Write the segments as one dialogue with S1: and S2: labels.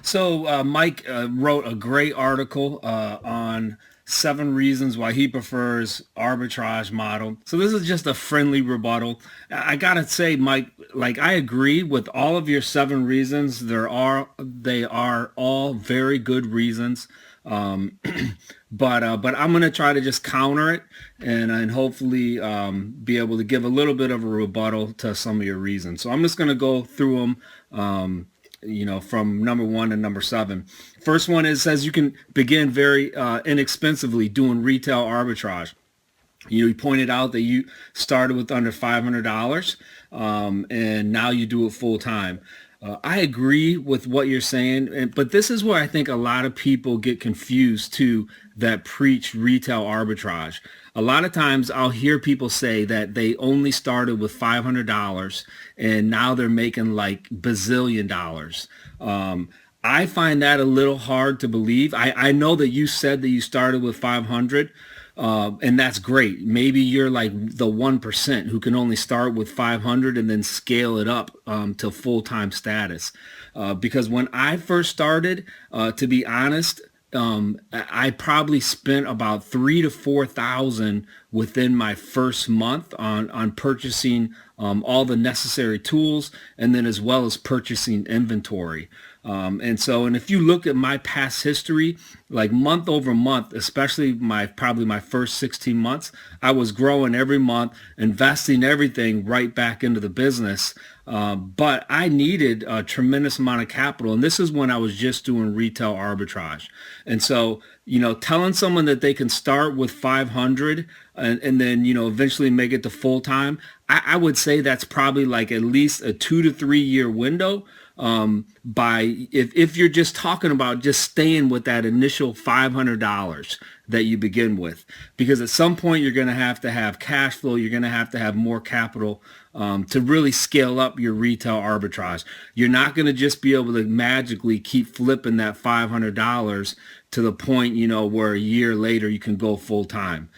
S1: So Mike wrote a great article on 7 reasons why he prefers arbitrage model. So this is just a friendly rebuttal. I gotta say, Mike, like I agree with all of your 7 reasons. They are all very good reasons. Um, but I'm gonna try to just counter it and hopefully be able to give a little bit of a rebuttal to some of your reasons. So I'm just gonna go through them. From number 1 to number 7. First one is says you can begin very inexpensively doing retail arbitrage. You pointed out that you started with under $500 and now you do it full time. I agree with what you're saying, but this is where I think a lot of people get confused too that preach retail arbitrage. A lot of times I'll hear people say that they only started with $500 and now they're making like bazillion dollars. I find that a little hard to believe. I know that you said that you started with 500, and that's great. Maybe you're like the 1% who can only start with 500 and then scale it up to full-time status. Because when I first started, to be honest, I probably spent about 3 to 4 thousand within my first month on purchasing all the necessary tools and then as well as purchasing inventory. And if you look at my past history, like month over month, especially probably my first 16 months, I was growing every month, investing everything right back into the business. But I needed a tremendous amount of capital. And this is when I was just doing retail arbitrage. And so, telling someone that they can start with 500 and then, eventually make it to full time, I would say that's probably like at least a 2 to 3 year window. If you're just talking about just staying with that initial $500 that you begin with, because at some point you're going to have cash flow, you're going to have more capital to really scale up your retail arbitrage. You're not going to just be able to magically keep flipping that $500 to the point, where a year later you can go full time.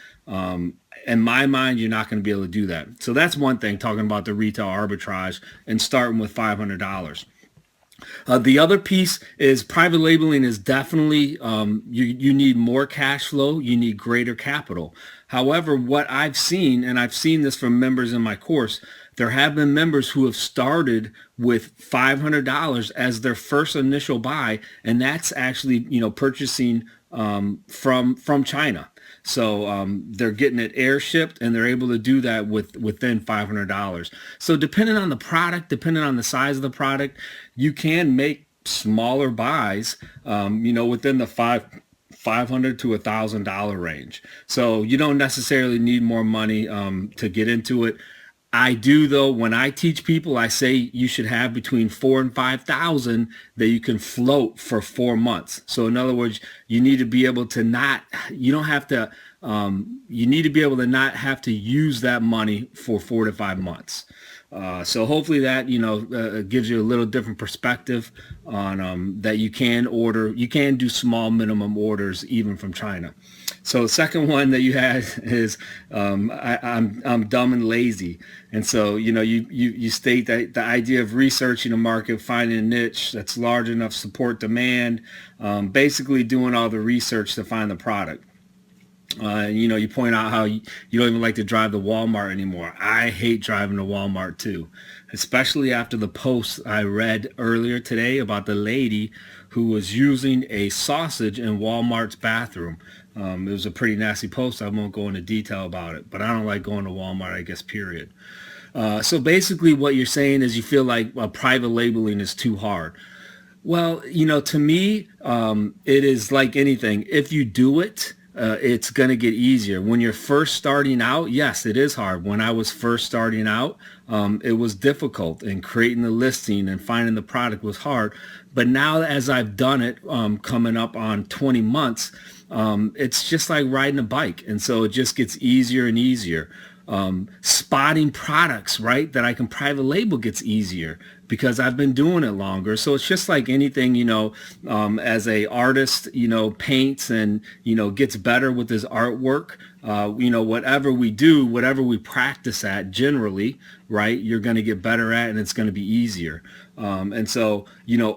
S1: In my mind, you're not going to be able to do that. So that's one thing, talking about the retail arbitrage and starting with $500. The other piece is private labeling is definitely, you need more cash flow, you need greater capital. However, what I've seen, and I've seen this from members in my course, there have been members who have started with $500 as their first initial buy, and that's actually, purchasing from China. So they're getting it air shipped and they're able to do that within $500. So depending on the product, depending on the size of the product, you can make smaller buys, within the 500 to $1,000 range. So you don't necessarily need more money to get into it. I do though. When I teach people, I say you should have between 4 and 5,000 that you can float for 4 months. So in other words, you need to be able to you need to be able to not have to use that money for 4 to 5 months. So hopefully that, gives you a little different perspective on that you can do small minimum orders even from China. So the second one that you had is I'm dumb and lazy. And so, you state that the idea of researching a market, finding a niche that's large enough to support demand, basically doing all the research to find the product. You point out how you don't even like to drive to Walmart anymore. I hate driving to Walmart too, especially after the post I read earlier today about the lady who was using a sausage in Walmart's bathroom. It was a pretty nasty post. I won't go into detail about it, but I don't like going to Walmart, I guess, period. So basically what you're saying is you feel like private labeling is too hard. Well, to me, it is like anything. If you do it, it's going to get easier. When you're first starting out, yes, it is hard. When I was first starting out, it was difficult, and creating the listing and finding the product was hard. But now as I've done it, coming up on 20 months, it's just like riding a bike. And so it just gets easier and easier. Spotting products, right, that I can private label gets easier because I've been doing it longer. So it's just like anything, as a artist, paints and, gets better with his artwork. Whatever we do, whatever we practice at generally, right, you're going to get better at, and it's going to be easier. And so,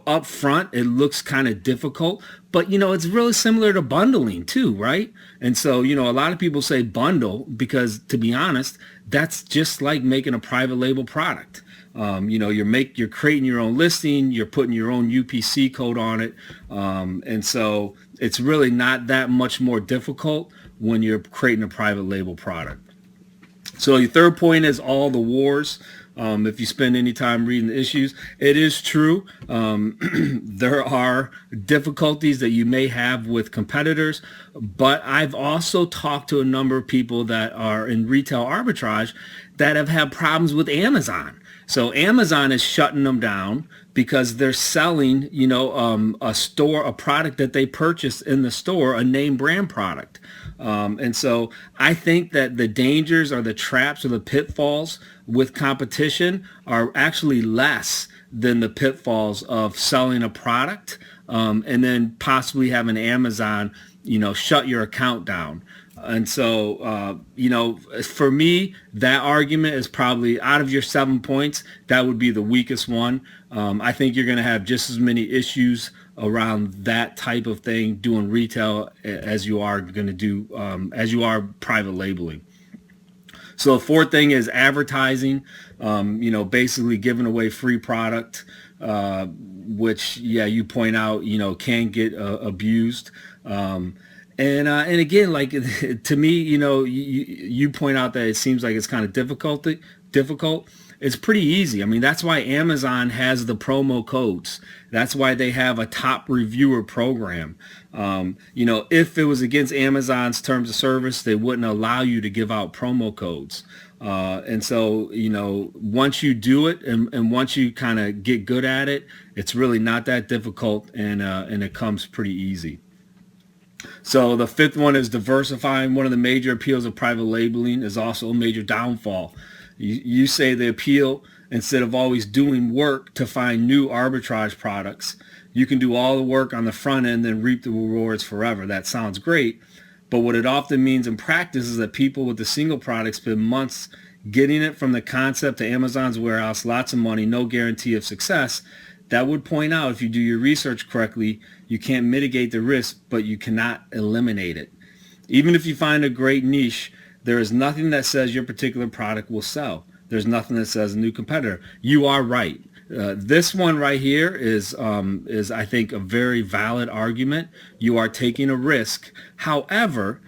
S1: up front, it looks kind of difficult, but, it's really similar to bundling too, right? And so, a lot of people say bundle because, to be honest, that's just like making a private label product. You're creating your own listing, you're putting your own UPC code on it. And so it's really not that much more difficult when you're creating a private label product. So your third point is all the wars. If you spend any time reading the issues, it is true. There are difficulties that you may have with competitors, but I've also talked to a number of people that are in retail arbitrage that have had problems with Amazon. So Amazon is shutting them down because they're selling, a product that they purchased in the store, a name brand product. And so I think that the dangers or the traps or the pitfalls with competition are actually less than the pitfalls of selling a product and then possibly having Amazon, shut your account down. And so, for me, that argument is probably out of your 7 points, that would be the weakest one. I think you're going to have just as many issues around that type of thing doing retail as you are going to do, as you are private labeling. So the fourth thing is advertising, basically giving away free product, which, you point out, can get abused. And again, like to me, you point out that it seems like it's kind of difficult. It's pretty easy. I mean, that's why Amazon has the promo codes. That's why they have a top reviewer program. If it was against Amazon's terms of service, they wouldn't allow you to give out promo codes. And so, once you do it and once you kind of get good at it, it's really not that difficult and it comes pretty easy. So the fifth one is diversifying. One of the major appeals of private labeling is also a major downfall. You say the appeal, instead of always doing work to find new arbitrage products, you can do all the work on the front end and reap the rewards forever. That sounds great. But what it often means in practice is that people with a single product spend months getting it from the concept to Amazon's warehouse, lots of money, no guarantee of success. That would point out, if you do your research correctly, you can't mitigate the risk, but you cannot eliminate it. Even if you find a great niche, there is nothing that says your particular product will sell. There's nothing that says a new competitor. You are right. This one right here is I think, a very valid argument. You are taking a risk. However,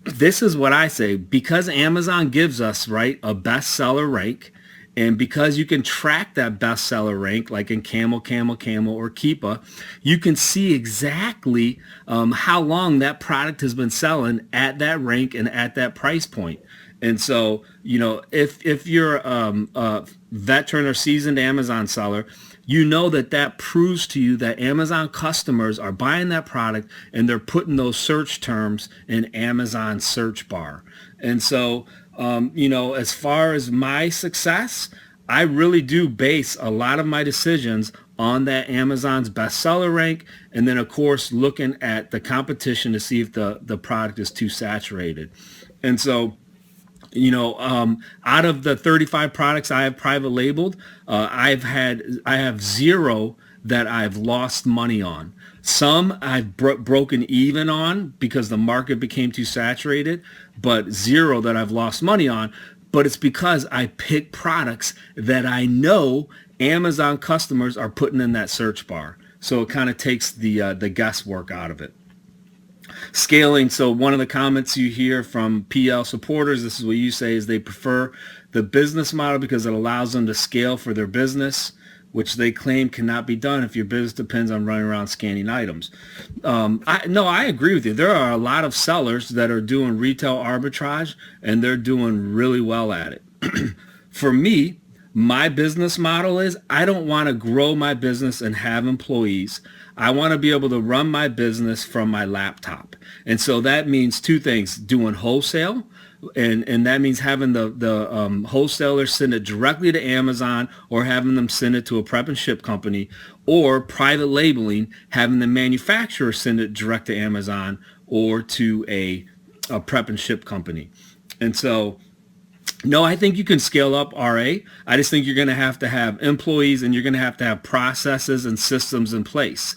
S1: this is what I say. Because Amazon gives us, right, a bestseller rank, and because you can track that bestseller rank, like in Camel, or Keepa, you can see exactly how long that product has been selling at that rank and at that price point. And so, if you're a veteran or seasoned Amazon seller, that proves to you that Amazon customers are buying that product and they're putting those search terms in Amazon search bar. And so, as far as my success, I really do base a lot of my decisions on that Amazon's bestseller rank, and then of course looking at the competition to see if the product is too saturated. And so, out of the 35 products I have private labeled, I have 0 that I've lost money on. Some I've broken even on because the market became too saturated, but 0 that I've lost money on. But it's because I pick products that I know Amazon customers are putting in that search bar. So it kind of takes the guesswork out of it. Scaling. So one of the comments you hear from PL supporters, this is what you say, is they prefer the business model because it allows them to scale for their business, which they claim cannot be done if your business depends on running around scanning items. I agree with you. There are a lot of sellers that are doing retail arbitrage, and they're doing really well at it. For me, My business model is I don't want to grow my business and have employees. I want to be able to run my business from my laptop. And so that means two things: doing wholesale, and that means having the wholesalers send it directly to Amazon, or having them send it to a prep and ship company, or private labeling, having the manufacturer send it direct to Amazon or to a prep and ship company. And so, no, I think you can scale up RA. I just think you're going to have employees, and you're going to have processes and systems in place.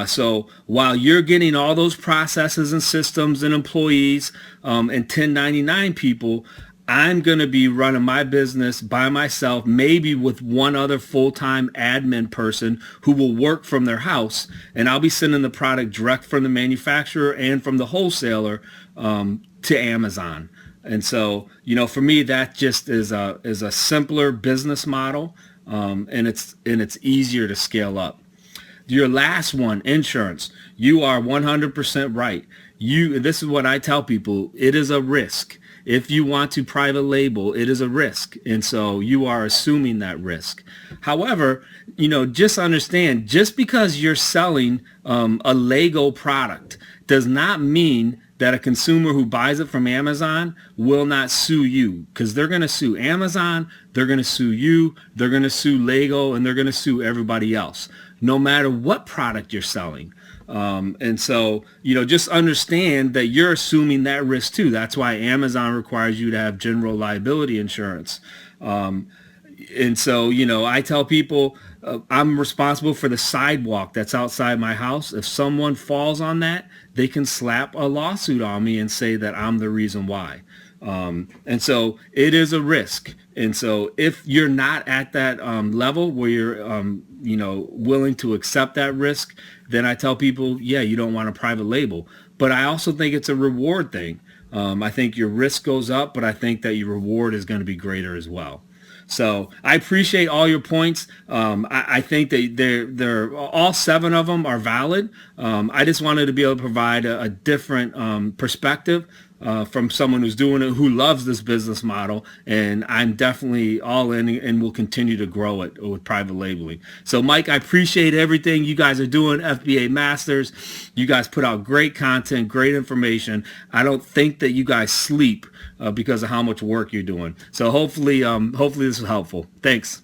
S1: So while you're getting all those processes and systems and employees and 1099 people, I'm going to be running my business by myself, maybe with one other full-time admin person who will work from their house, and I'll be sending the product direct from the manufacturer and from the wholesaler to Amazon. And so, for me, that just is a simpler business model, and it's easier to scale up. Your last one, insurance. You are 100% right. This is what I tell people. It is a risk. If you want to private label, it is a risk. And so you are assuming that risk. However, just understand, just because you're selling a Lego product does not mean that a consumer who buys it from Amazon will not sue you, because they're going to sue Amazon, they're going to sue you, they're going to sue Lego, and they're going to sue everybody else, no matter what product you're selling. And so, just understand that you're assuming that risk too. That's why Amazon requires you to have general liability insurance. And so, I tell people I'm responsible for the sidewalk that's outside my house. If someone falls on that, they can slap a lawsuit on me and say that I'm the reason why. And so it is a risk. And so if you're not at that level where you're, willing to accept that risk, then I tell people, yeah, you don't want a private label. But I also think it's a reward thing. I think your risk goes up, but I think that your reward is going to be greater as well. So I appreciate all your points. I think that they're all 7 of them are valid. I just wanted to be able to provide a different perspective from someone who's doing it, who loves this business model, and I'm definitely all in and will continue to grow it with private labeling. So Mike, I appreciate everything you guys are doing, FBA Masters. You guys put out great content, great information. I don't think that you guys sleep because of how much work you're doing. So hopefully this is helpful. Thanks.